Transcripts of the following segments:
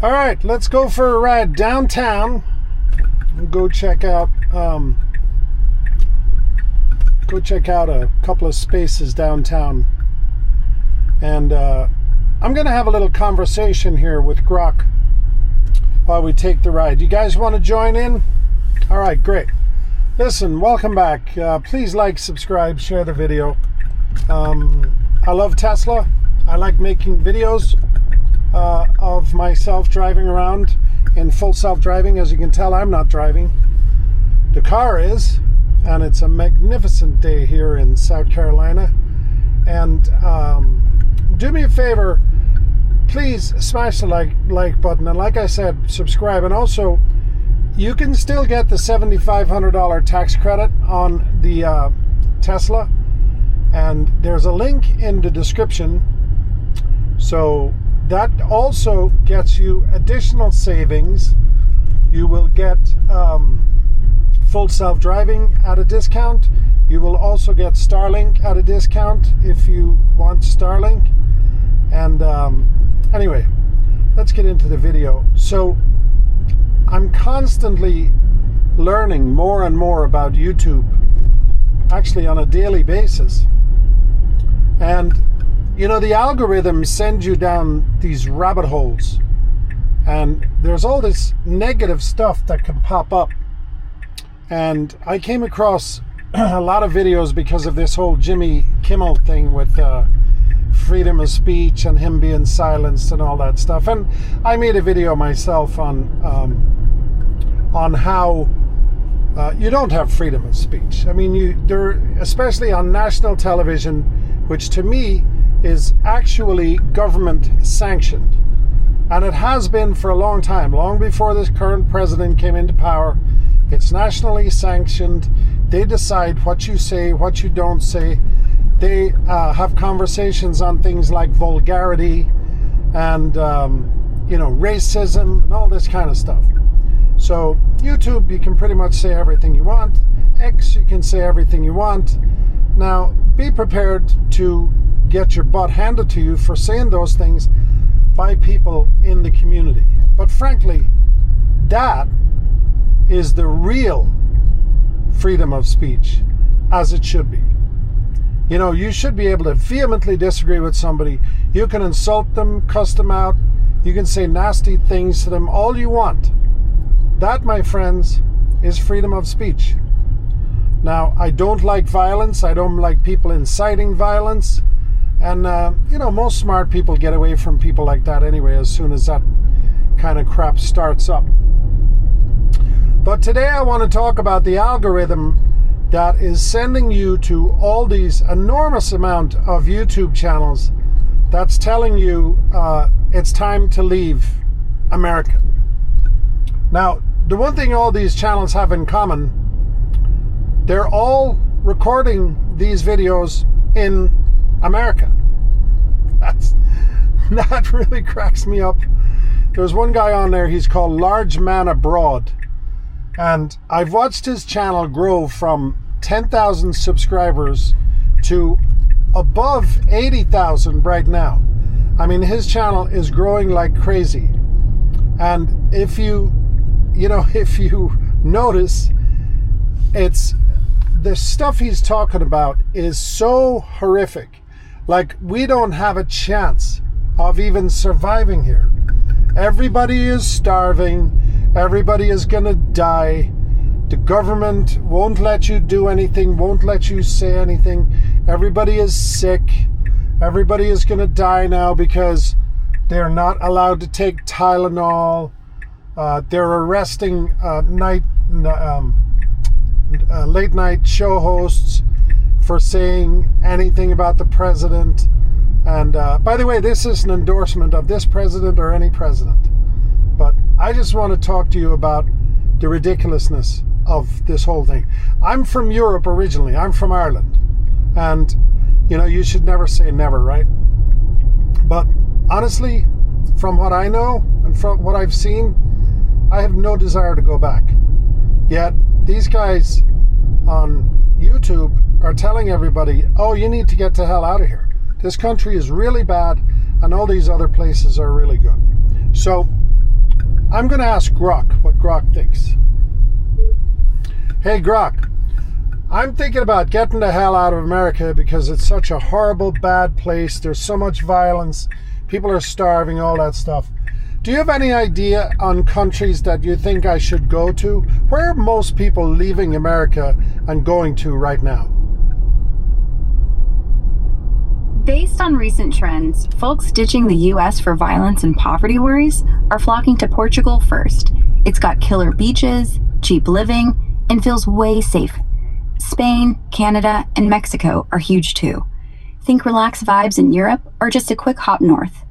All right, let's go for a ride downtown. We'll go check out a couple of spaces downtown, and I'm gonna have a little conversation here with Grok while we take the ride. You guys want to join in? All right, great. Listen, welcome back. Please like, subscribe, share the video. I love Tesla. I like making videos of myself driving around in full self-driving. As you can tell, I'm not driving. The car is, and it's a magnificent day here in South Carolina. And do me a favor, please smash the like button, and like I said, subscribe. And also, you can still get the $7,500 tax credit on the Tesla, and there's a link in the description. So that also gets you additional savings. You will get full self-driving at a discount. You will also get Starlink at a discount if you want Starlink. And anyway, let's get into the video. So I'm constantly learning more and more about YouTube, actually on a daily basis. And you know, the algorithms send you down these rabbit holes, and there's all this negative stuff that can pop up. And I came across a lot of videos because of this whole Jimmy Kimmel thing with freedom of speech and him being silenced and all that stuff. And I made a video myself on how you don't have freedom of speech. I mean, especially on national television, which to me is actually government sanctioned. And it has been for a long time, long before this current president came into power. It's nationally sanctioned. They decide what you say, what you don't say. They have conversations on things like vulgarity and racism and all this kind of stuff. So YouTube, you can pretty much say everything you want. X, you can say everything you want. Now, be prepared to get your butt handed to you for saying those things by people in the community. But frankly, that is the real freedom of speech, as it should be. You know, you should be able to vehemently disagree with somebody. You can insult them, cuss them out. You can say nasty things to them, all you want. That, my friends, is freedom of speech. Now, I don't like violence. I don't like people inciting violence. And, most smart people get away from people like that anyway, as soon as that kind of crap starts up. But today I want to talk about the algorithm that is sending you to all these enormous amount of YouTube channels that's telling you it's time to leave America. Now, the one thing all these channels have in common, they're all recording these videos in America. That really cracks me up. There's one guy on there, he's called Large Man Abroad. And I've watched his channel grow from 10,000 subscribers to above 80,000 right now. I mean, his channel is growing like crazy. And if you notice, it's the stuff he's talking about is so horrific. Like, we don't have a chance of even surviving here. Everybody is starving. Everybody is going to die. The government won't let you do anything, won't let you say anything. Everybody is sick. Everybody is going to die now because they're not allowed to take Tylenol. They're arresting late night show hosts for saying anything about the president. And by the way, this is an endorsement of this president or any president. But I just want to talk to you about the ridiculousness of this whole thing. I'm from Europe originally. I'm from Ireland. And, you should never say never, right? But honestly, from what I know and from what I've seen, I have no desire to go back. Yet, these guys on YouTube are telling everybody, oh, you need to get the hell out of here. This country is really bad, and all these other places are really good. So I'm going to ask Grok what Grok thinks. Hey, Grok, I'm thinking about getting the hell out of America because it's such a horrible, bad place. There's so much violence. People are starving, all that stuff. Do you have any idea on countries that you think I should go to? Where are most people leaving America and going to right now? Based on recent trends, folks ditching the US for violence and poverty worries are flocking to Portugal first. It's got killer beaches, cheap living, and feels way safe. Spain, Canada, and Mexico are huge too. Think relaxed vibes in Europe or just a quick hop north.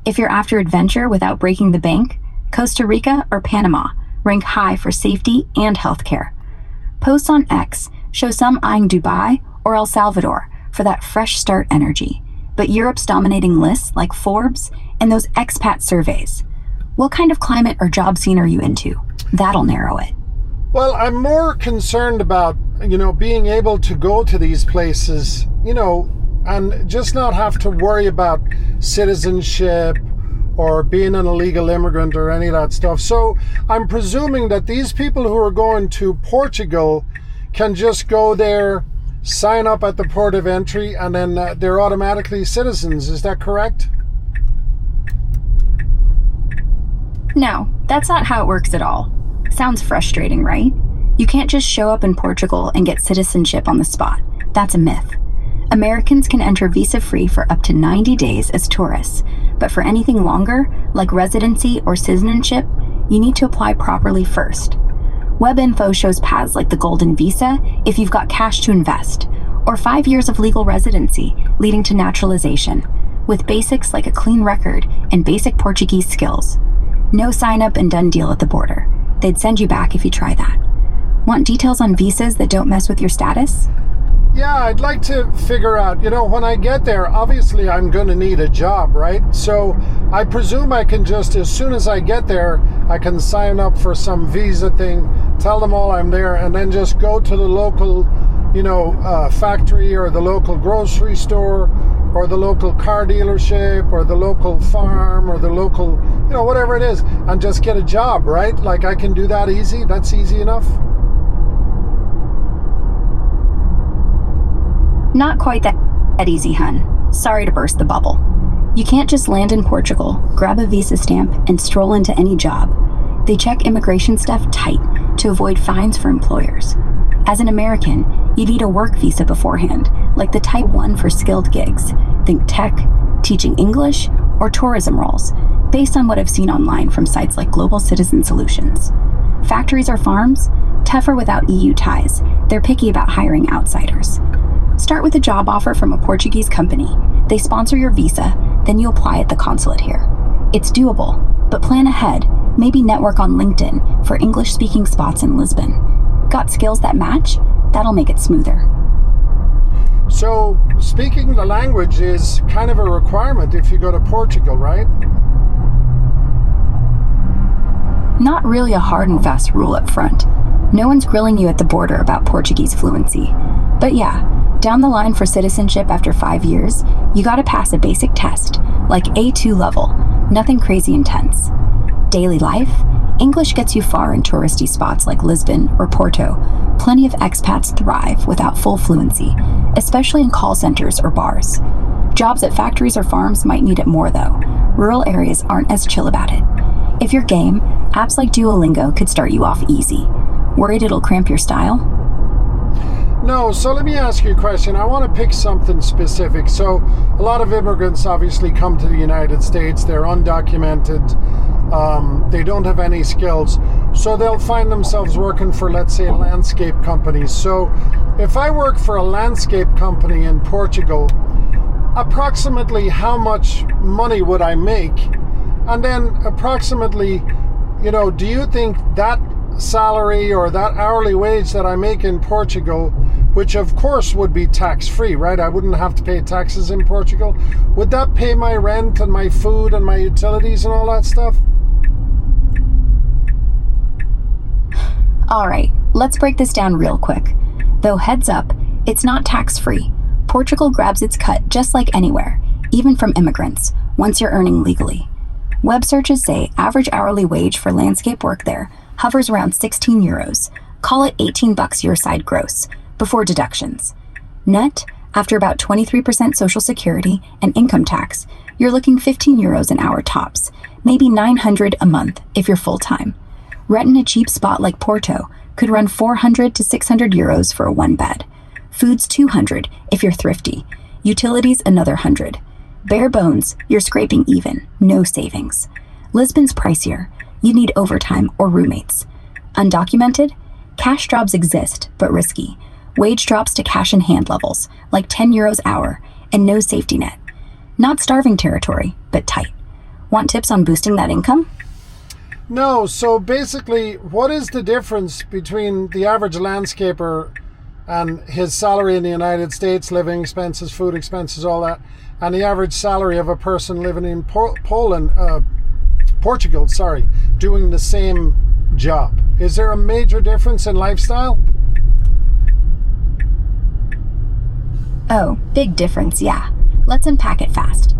If you're after adventure without breaking the bank, Costa Rica or Panama rank high for safety and healthcare. Posts on X show some eyeing Dubai or El Salvador for that fresh start energy, but Europe's dominating lists like Forbes and those expat surveys. What kind of climate or job scene are you into? That'll narrow it. Well, I'm more concerned about, being able to go to these places, and just not have to worry about citizenship or being an illegal immigrant or any of that stuff. So I'm presuming that these people who are going to Portugal can just go there, sign up at the port of entry, and then they're automatically citizens. Is that correct? No, that's not how it works at all. Sounds frustrating, right? You can't just show up in Portugal and get citizenship on the spot. That's a myth. Americans can enter visa-free for up to 90 days as tourists, but for anything longer, like residency or citizenship, you need to apply properly first. WebInfo shows paths like the Golden Visa if you've got cash to invest, or 5 years of legal residency leading to naturalization, with basics like a clean record and basic Portuguese skills. No sign-up and done deal at the border. They'd send you back if you try that. Want details on visas that don't mess with your status? Yeah, I'd like to figure out, when I get there, obviously I'm going to need a job, right? So I presume I can just, as soon as I get there, I can sign up for some visa thing, tell them all I'm there, and then just go to the local, factory or the local grocery store or the local car dealership or the local farm or the local, whatever it is, and just get a job, right? Like I can do that easy. That's easy enough. Not quite that easy, hun. Sorry to burst the bubble. You can't just land in Portugal, grab a visa stamp, and stroll into any job. They check immigration stuff tight to avoid fines for employers. As an American, you need a work visa beforehand, like the Type 1 for skilled gigs. Think tech, teaching English, or tourism roles, based on what I've seen online from sites like Global Citizen Solutions. Factories or farms? Tougher without EU ties. They're picky about hiring outsiders. Start with a job offer from a Portuguese company. They sponsor your visa, then you apply at the consulate here. It's doable, but plan ahead. Maybe network on LinkedIn for English-speaking spots in Lisbon. Got skills that match? That'll make it smoother. So, speaking the language is kind of a requirement if you go to Portugal, right? Not really a hard and fast rule up front. No one's grilling you at the border about Portuguese fluency. But yeah, down the line for citizenship after 5 years, you gotta pass a basic test, like A2 level, nothing crazy intense. Daily life? English gets you far in touristy spots like Lisbon or Porto. Plenty of expats thrive without full fluency, especially in call centers or bars. Jobs at factories or farms might need it more though. Rural areas aren't as chill about it. If you're game, apps like Duolingo could start you off easy. Worried it'll cramp your style? No, so let me ask you a question. I want to pick something specific. So a lot of immigrants obviously come to the United States. They're undocumented. They don't have any skills. So they'll find themselves working for, let's say, landscape companies. So if I work for a landscape company in Portugal, approximately how much money would I make? And then approximately, do you think that salary or that hourly wage that I make in Portugal, which of course would be tax-free, right? I wouldn't have to pay taxes in Portugal. Would that pay my rent and my food and my utilities and all that stuff? All right, let's break this down real quick. Though heads up, it's not tax-free. Portugal grabs its cut just like anywhere, even from immigrants, once you're earning legally. Web searches say average hourly wage for landscape work there hovers around 16 euros. Call it $18 your side gross, before deductions. Net, after about 23% social security and income tax, you're looking 15 euros an hour tops, maybe 900 a month if you're full-time. Rent in a cheap spot like Porto could run 400 to 600 euros for a one bed. Food's 200 if you're thrifty. Utilities another 100. Bare bones, you're scraping even, no savings. Lisbon's pricier. You need overtime or roommates. Undocumented? Cash jobs exist, but risky. Wage drops to cash in hand levels, like 10 euros hour, and no safety net. Not starving territory, but tight. Want tips on boosting that income? No, so basically, what is the difference between the average landscaper and his salary in the United States, living expenses, food expenses, all that, and the average salary of a person living in Portugal, doing the same job? Is there a major difference in lifestyle? Oh, big difference, yeah. Let's unpack it fast.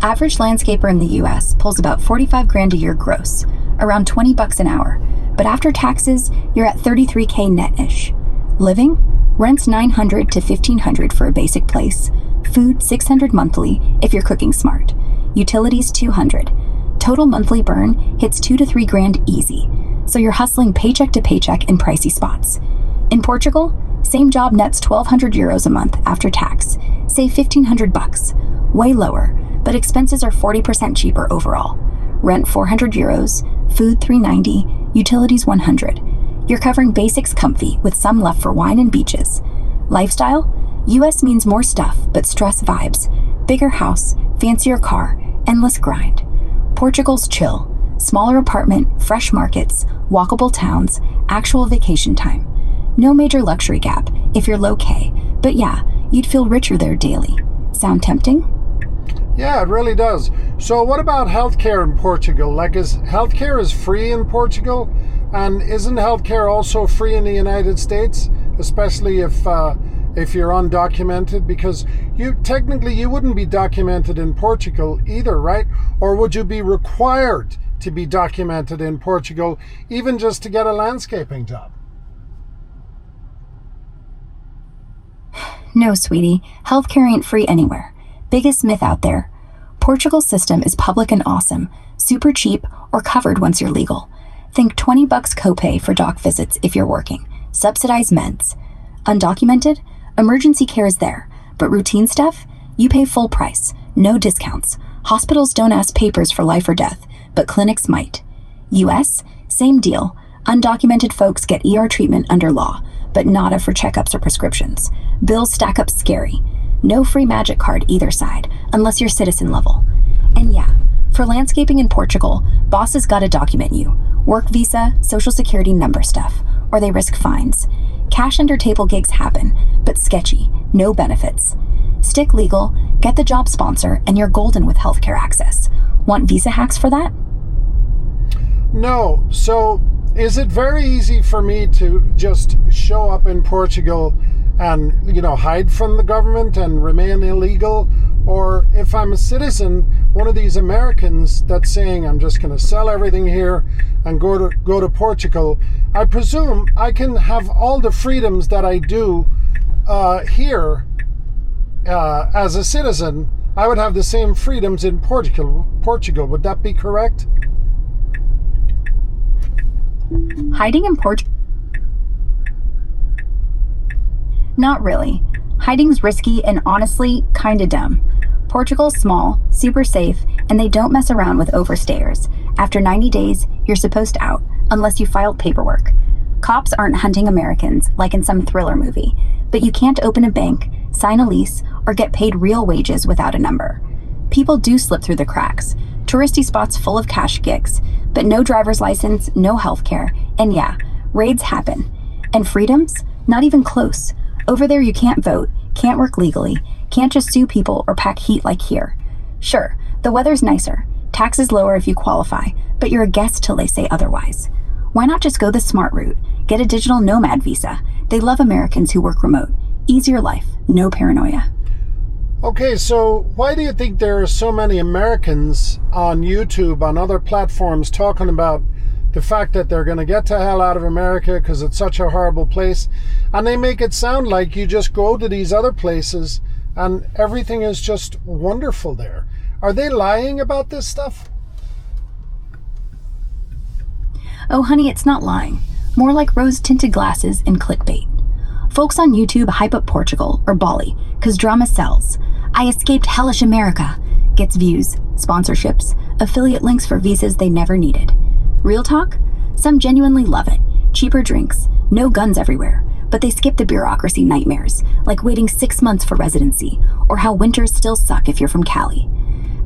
Average landscaper in the US pulls about 45 grand a year gross, around $20 an hour, but after taxes, you're at 33K net-ish. Living? Rent's 900 to 1500 for a basic place. Food 600 monthly if you're cooking smart. Utilities 200. Total monthly burn hits 2 to 3 grand easy, so you're hustling paycheck to paycheck in pricey spots. In Portugal, same job nets 1,200 euros a month after tax, say $1,500, way lower, but expenses are 40% cheaper overall. Rent 400 euros, food 390, utilities 100. You're covering basics comfy with some left for wine and beaches. Lifestyle? US means more stuff, but stress vibes. Bigger house, fancier car, endless grind. Portugal's chill. Smaller apartment, fresh markets, walkable towns, actual vacation time. No major luxury gap if you're low K, but yeah, you'd feel richer there daily. Sound tempting? Yeah, it really does. So what about healthcare in Portugal? Like, is healthcare is free in Portugal? And isn't healthcare also free in the United States? Especially if you're undocumented, because you wouldn't be documented in Portugal either, right? Or would you be required to be documented in Portugal, even just to get a landscaping job? No, sweetie. Healthcare ain't free anywhere. Biggest myth out there. Portugal's system is public and awesome, super cheap, or covered once you're legal. Think $20 copay for doc visits if you're working. Subsidized meds. Undocumented? Emergency care is there, but routine stuff? You pay full price, no discounts. Hospitals don't ask papers for life or death, but clinics might. US? Same deal. Undocumented folks get ER treatment under law, but nada for checkups or prescriptions. Bills stack up scary. No free magic card either side, unless you're citizen level. And yeah, for landscaping in Portugal, bosses gotta document you. Work visa, social security number stuff, or they risk fines. Cash under table gigs happen, but sketchy, no benefits. Stick legal, get the job sponsor, and you're golden with healthcare access. Want visa hacks for that? No. So is it very easy for me to just show up in Portugal and, hide from the government and remain illegal? Or if I'm a citizen, one of these Americans that's saying I'm just going to sell everything here and go to Portugal, I presume I can have all the freedoms that I do here as a citizen. I would have the same freedoms in Portugal. Would that be correct? Hiding in Portugal? Not really. Hiding's risky and honestly kinda dumb. Portugal's small, super safe, and they don't mess around with overstayers. After 90 days, you're supposed out, unless you filed paperwork. Cops aren't hunting Americans like in some thriller movie, but you can't open a bank, sign a lease, or get paid real wages without a number. People do slip through the cracks. Touristy spots full of cash gigs, but no driver's license, no healthcare, and yeah, raids happen. And freedoms? Not even close. Over there you can't vote, can't work legally, can't just sue people or pack heat like here. Sure, the weather's nicer, taxes lower if you qualify, but you're a guest till they say otherwise. Why not just go the smart route? Get a digital nomad visa. They love Americans who work remote. Easier life, no paranoia. Okay, so why do you think there are so many Americans on YouTube, on other platforms, talking about the fact that they're going to get to hell out of America because it's such a horrible place? And they make it sound like you just go to these other places and everything is just wonderful there. Are they lying about this stuff? Oh, honey, it's not lying. More like rose-tinted glasses and clickbait. Folks on YouTube hype up Portugal or Bali because drama sells. I escaped hellish America gets views, sponsorships, affiliate links for visas they never needed. Real talk? Some genuinely love it. Cheaper drinks, no guns everywhere, but they skip the bureaucracy nightmares, like waiting 6 months for residency, or how winters still suck if you're from Cali.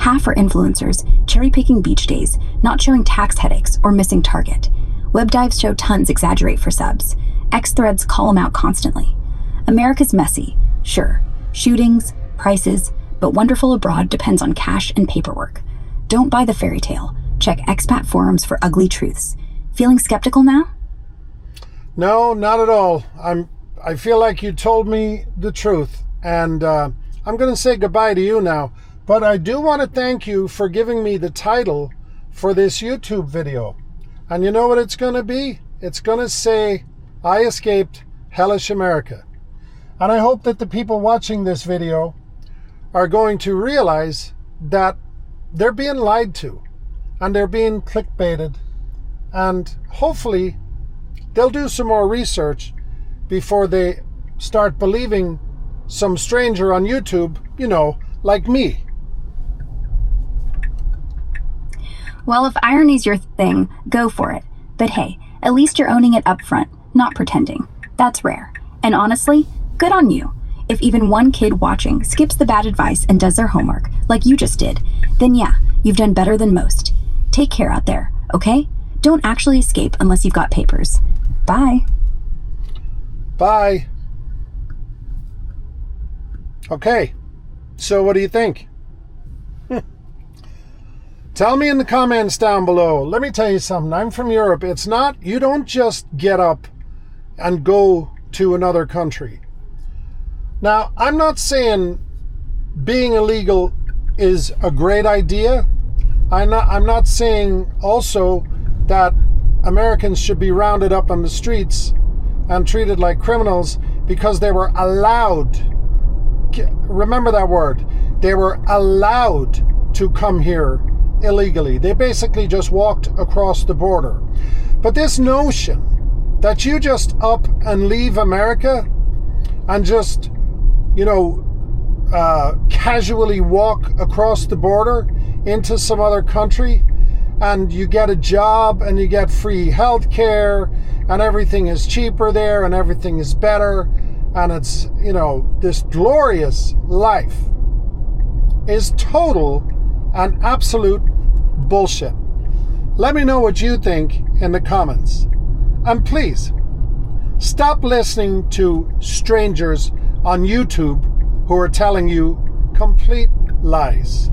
Half are influencers, cherry-picking beach days, not showing tax headaches or missing Target. Web dives show tons exaggerate for subs. X threads call them out constantly. America's messy, sure. Shootings, prices, but wonderful abroad depends on cash and paperwork. Don't buy the fairy tale. Check expat forums for ugly truths. Feeling skeptical now? No, not at all. I feel like you told me the truth, and I'm going to say goodbye to you now. But I do want to thank you for giving me the title for this YouTube video. And you know what it's going to be? It's going to say, I escaped hellish America. And I hope that the people watching this video are going to realize that they're being lied to and they're being clickbaited. And hopefully they'll do some more research before they start believing some stranger on YouTube, like me. Well, if irony's your thing, go for it. But hey, at least you're owning it up front, not pretending. That's rare. And honestly, good on you. If even one kid watching skips the bad advice and does their homework, like you just did, then yeah, you've done better than most. Take care out there, okay? Don't actually escape unless you've got papers. Bye. Bye. Okay, so what do you think? Tell me in the comments down below. Let me tell you something. I'm from Europe. You don't just get up and go to another country. Now, I'm not saying being illegal is a great idea. I'm not saying also that Americans should be rounded up on the streets and treated like criminals because they were allowed, remember that word, they were allowed to come here illegally. They basically just walked across the border. But this notion that you just up and leave America and just, casually walk across the border into some other country and you get a job and you get free health care and everything is cheaper there and everything is better and it's, this glorious life is total and absolute bullshit. Let me know what you think in the comments. And please, stop listening to strangers on YouTube who are telling you complete lies.